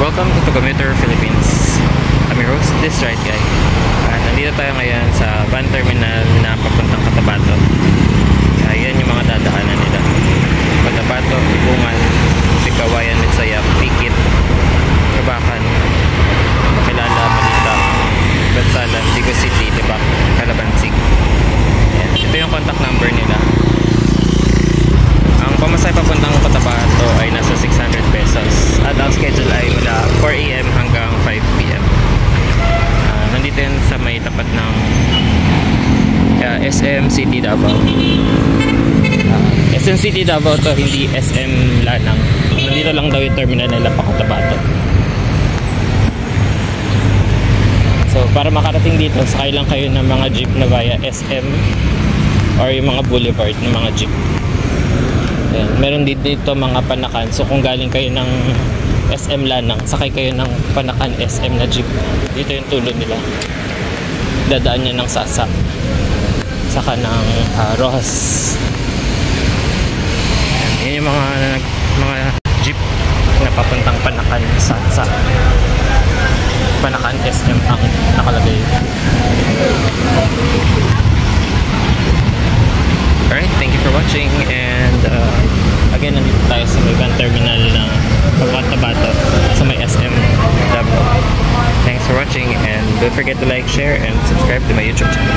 Welcome to Commuter Philippines. I'm your host, this right guy. At nandito tayo ngayon sa van terminal na papuntang Cotabato. Ayan yung mga dadaanan nila. Cotabato, Ibungan, Sigawayan, Litsayak, Tikit, Kabakan, Kilala, Malita, Bansalan, Digo City, Libak, Calabansig. Ayan. Ito yung contact number nila. Ang pamasahe papuntang Cotabato ay nasa 600 pesos at ang schedule ay mula 4 AM hanggang 5 PM. Nandito yan sa may tapat ng SM City Davao. SM City Davao to, hindi SM Lanang. Nandito lang daw yung terminal nila pa Cotabato. So para makarating dito, sakay lang kayo ng mga jeep na via SM or yung mga boulevard ng mga jeep. Ayan. Meron dito mga Panakan. So kung galing kayo ng SM Lanang, sakay kayo ng Panakan SM na jeep. Dito yung tulo nila. Dadaan niya ng Sasa, saka ng Rojas. Ayan yung mga jeep na papuntang Panakan, Sasa. Panakan SM ang nakalagay. Alright, thank you for watching, and again, nandito tayo sa may van terminal ng Cotabato sa may SM Davao. Thanks for watching, and don't forget to like, share, and subscribe to my YouTube channel.